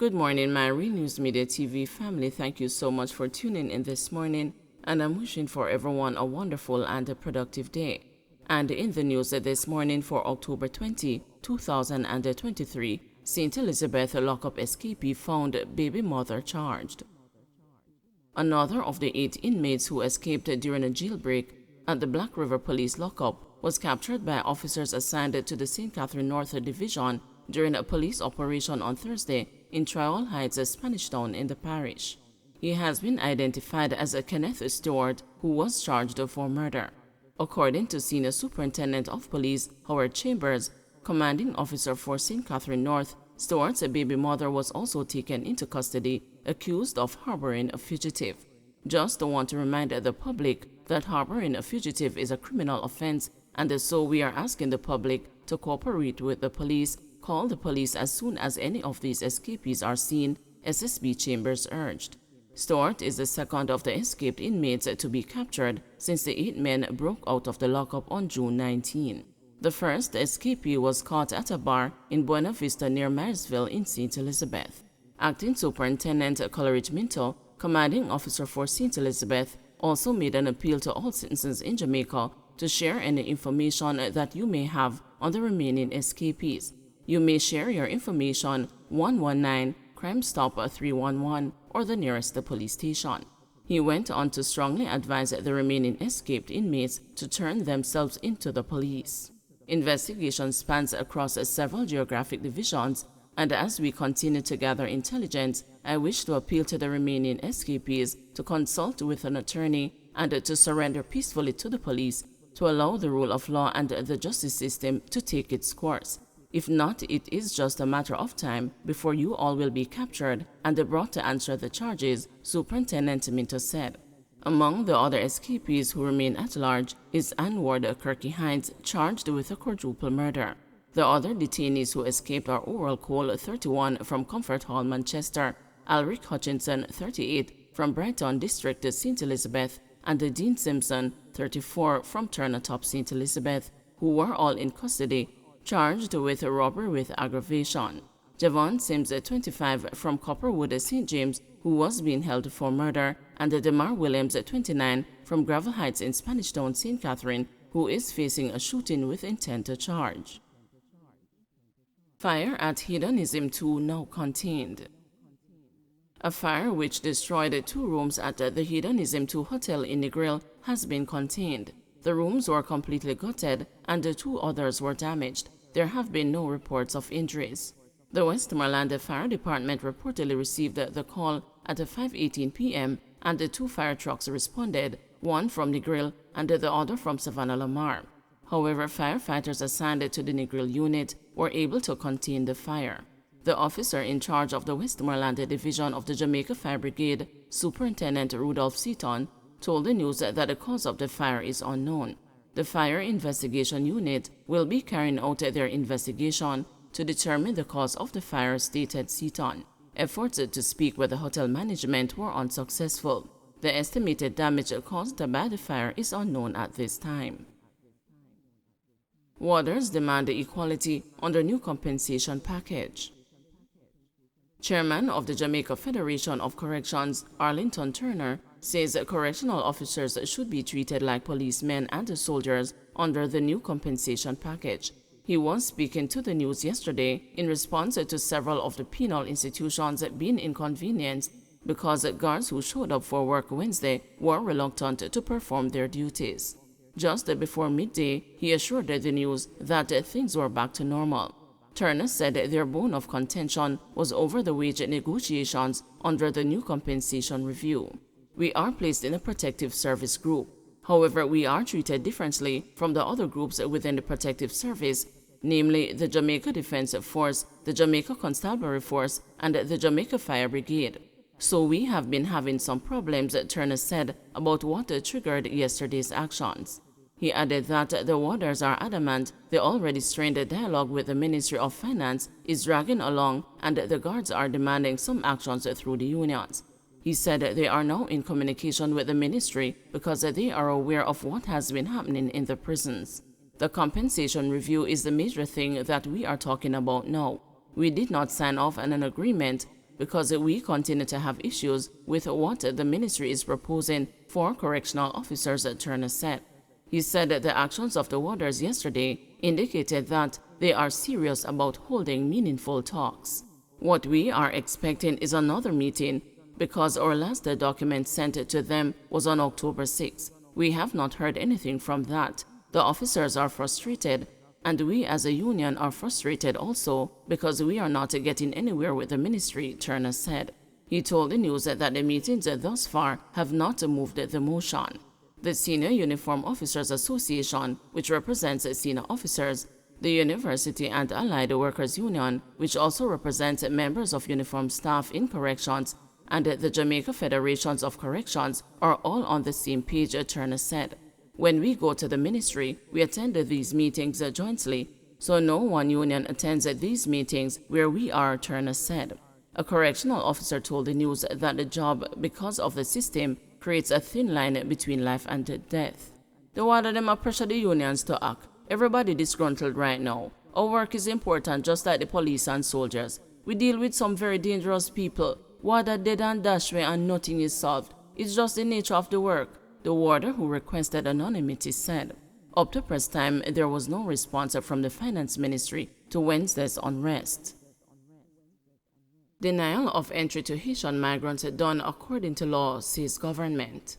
Good morning, my Real News Media TV family. Thank you so much for tuning in this morning, and I'm wishing for everyone a wonderful and a productive day. And in the news this morning for October 20, 2023, St. Elizabeth lockup escapee found baby mother charged. Another of the 8 inmates who escaped during a jailbreak at the Black River Police lockup was captured by officers assigned to the St. Catherine North Division during a police operation on Thursday in Trial Heights, Spanish Town in the parish. He has been identified as a Kenneth Stewart, who was charged for murder. According to Senior Superintendent of Police Howard Chambers, commanding officer for St. Catherine North, Stewart's baby mother was also taken into custody, accused of harboring a fugitive. Just want to remind the public that harboring a fugitive is a criminal offense, and so we are asking the public to cooperate with the police. Call the police as soon as any of these escapees are seen, SSB Chambers urged. Stewart is the second of the escaped inmates to be captured since the 8 men broke out of the lockup on June 19. The first escapee was caught at a bar in Buena Vista near Marysville in St. Elizabeth. Acting Superintendent Coleridge Minto, commanding officer for St. Elizabeth, also made an appeal to all citizens in Jamaica to share any information that you may have on the remaining escapees. You may share your information 119 Crime Stop 311 or the nearest police station. He went on to strongly advise the remaining escaped inmates to turn themselves into the police. Investigation spans across several geographic divisions, and as we continue to gather intelligence, I wish to appeal to the remaining escapees to consult with an attorney and to surrender peacefully to the police to allow the rule of law and the justice system to take its course. If not, it is just a matter of time before you all will be captured and brought to answer the charges, Superintendent Minto said. Among the other escapees who remain at large is Ann Ward Kirky Hines, charged with a quadruple murder. The other detainees who escaped are Oral Cole, 31, from Comfort Hall, Manchester, Alric Hutchinson, 38, from Brighton District, St. Elizabeth, and Dean Simpson, 34, from Turner Top, St. Elizabeth, who were all in custody, charged with robbery with aggravation. Javon Sims, 25, from Copperwood, St. James, who was being held for murder, and Demar Williams, 29, from Gravel Heights in Spanish Town, St. Catherine, who is facing a shooting with intent to charge. Fire at Hedonism 2 now contained. A fire which destroyed 2 rooms at the Hedonism 2 hotel in Negril has been contained. The rooms were completely gutted and the 2 others were damaged. There have been no reports of injuries. The Westmoreland Fire Department reportedly received the call at 5:18 p.m. and the 2 fire trucks responded, one from Negril and the other from Savannah Lamar. However, firefighters assigned to the Negril unit were able to contain the fire. The officer in charge of the Westmoreland Division of the Jamaica Fire Brigade, Superintendent Rudolph Seaton, told the news that the cause of the fire is unknown. The Fire Investigation Unit will be carrying out their investigation to determine the cause of the fire, stated Seaton. Efforts to speak with the hotel management were unsuccessful. The estimated damage caused by the fire is unknown at this time. Warders demand equality under new compensation package. Chairman of the Jamaica Federation of Corrections, Arlington Turner, says correctional officers should be treated like policemen and soldiers under the new compensation package. He was speaking to the news yesterday in response to several of the penal institutions being inconvenienced because guards who showed up for work Wednesday were reluctant to perform their duties. Just before midday, he assured the news that things were back to normal. Turner said their bone of contention was over the wage negotiations under the new compensation review. We are placed in a protective service group. However, we are treated differently from the other groups within the protective service, namely the Jamaica Defense Force, the Jamaica Constabulary Force, and the Jamaica Fire Brigade. So we have been having some problems, Turner said, about what triggered yesterday's actions. He added that the warders are adamant the already strained dialogue with the Ministry of Finance is dragging along and the guards are demanding some actions through the unions. He said they are now in communication with the ministry because they are aware of what has been happening in the prisons. The compensation review is the major thing that we are talking about now. We did not sign off on an agreement because we continue to have issues with what the ministry is proposing for correctional officers, Turner said. He said that the actions of the warders yesterday indicated that they are serious about holding meaningful talks. What we are expecting is another meeting, because our last document sent to them was on October 6. We have not heard anything from that. The officers are frustrated, and we as a union are frustrated also because we are not getting anywhere with the ministry, Turner said. He told the news that the meetings thus far have not moved the motion. The Senior Uniform Officers Association, which represents senior officers, the University and Allied Workers Union, which also represents members of uniformed staff in corrections, and the Jamaica Federations of Corrections are all on the same page, Turner said. When we go to the ministry, we attend these meetings jointly, so no one union attends these meetings where we are, Turner said. A correctional officer told the news that the job, because of the system, creates a thin line between life and death. The water them are pressure the unions to act. Everybody disgruntled right now. Our work is important, just like the police and soldiers. We deal with some very dangerous people. Water dead and dash away and nothing is solved. It's just the nature of the work, the warder who requested anonymity said. Up to press time, there was no response from the finance ministry to Wednesday's unrest. Denial of entry to Haitian migrants done according to law, says government.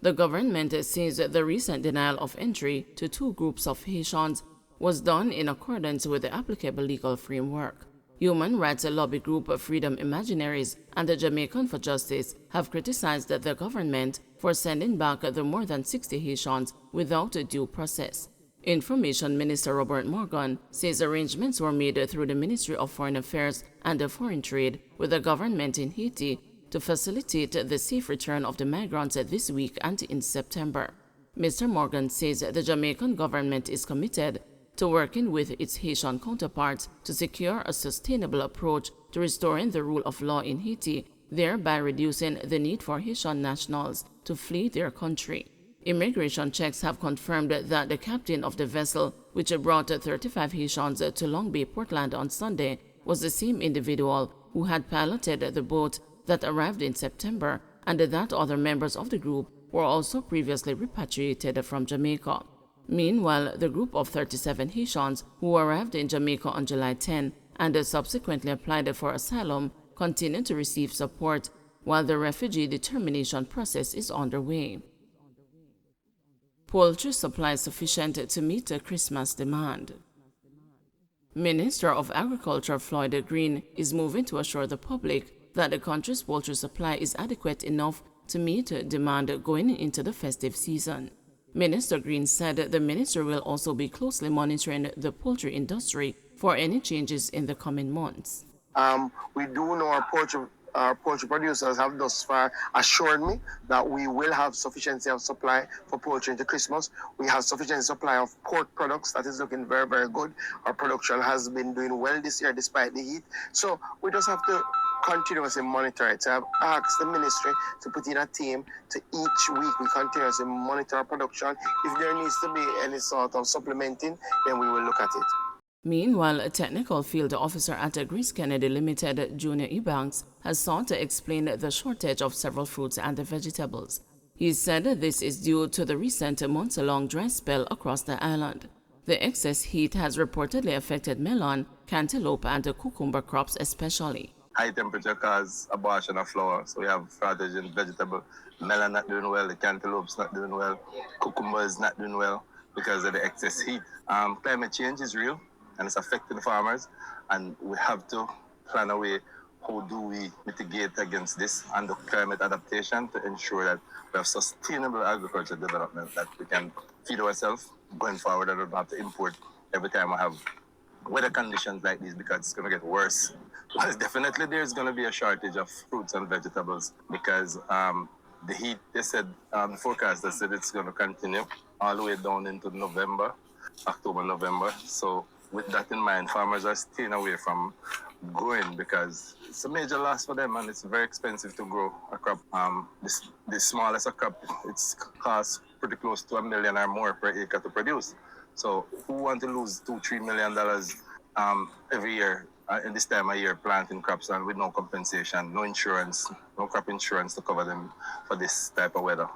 The government says the recent denial of entry to two groups of Haitians was done in accordance with the applicable legal framework. Human rights lobby group Freedom Imaginaries and the Jamaican for Justice have criticized the government for sending back the more than 60 Haitians without due process. Information Minister Robert Morgan says arrangements were made through the Ministry of Foreign Affairs and Foreign Trade with the government in Haiti to facilitate the safe return of the migrants this week and in September. Mr. Morgan says the Jamaican government is committed to working with its Haitian counterparts to secure a sustainable approach to restoring the rule of law in Haiti, thereby reducing the need for Haitian nationals to flee their country. Immigration checks have confirmed that the captain of the vessel, which brought 35 Haitians to Long Bay, Portland on Sunday, was the same individual who had piloted the boat that arrived in September, and that other members of the group were also previously repatriated from Jamaica. Meanwhile, the group of 37 Haitians who arrived in Jamaica on July 10 and subsequently applied for asylum continue to receive support while the refugee determination process is underway. Poultry supply sufficient to meet the Christmas demand. Minister of Agriculture Floyd Green is moving to assure the public that the country's poultry supply is adequate enough to meet demand going into the festive season. Minister Green said the ministry will also be closely monitoring the poultry industry for any changes in the coming months. We do know our poultry producers have thus far assured me that we will have sufficiency of supply for poultry into Christmas. We have sufficient supply of pork products that is looking very, very good. Our production has been doing well this year despite the heat. So we just have to continuously monitor it. So I've asked the ministry to put in a team to each week we continuously monitor our production. If there needs to be any sort of supplementing, then we will look at it. Meanwhile, a technical field officer at Grace Kennedy Limited, Junior Ebanks, has sought to explain the shortage of several fruits and vegetables. He said this is due to the recent months-long dry spell across the island. The excess heat has reportedly affected melon, cantaloupe, and cucumber crops especially. High temperature cause abortion of flower, so we have shortage in vegetable. Melon not doing well, the cantaloupe's not doing well, cucumber is not doing well because of the excess heat. Climate change is real and it's affecting farmers, and we have to plan a way how do we mitigate against this and the climate adaptation to ensure that we have sustainable agriculture development, that we can feed ourselves going forward and don't have to import every time we have weather conditions like these, because it's going to get worse. Well, definitely there's going to be a shortage of fruits and vegetables because the heat, they said, the forecasters said it's going to continue all the way down into November, October, November. So with that in mind, farmers are staying away from growing because it's a major loss for them and it's very expensive to grow a crop. The smallest a crop, it's costs pretty close to $1 million or more per acre to produce. So who want to lose $2-3 million every year in this time of year planting crops and with no compensation, no insurance, no crop insurance to cover them for this type of weather.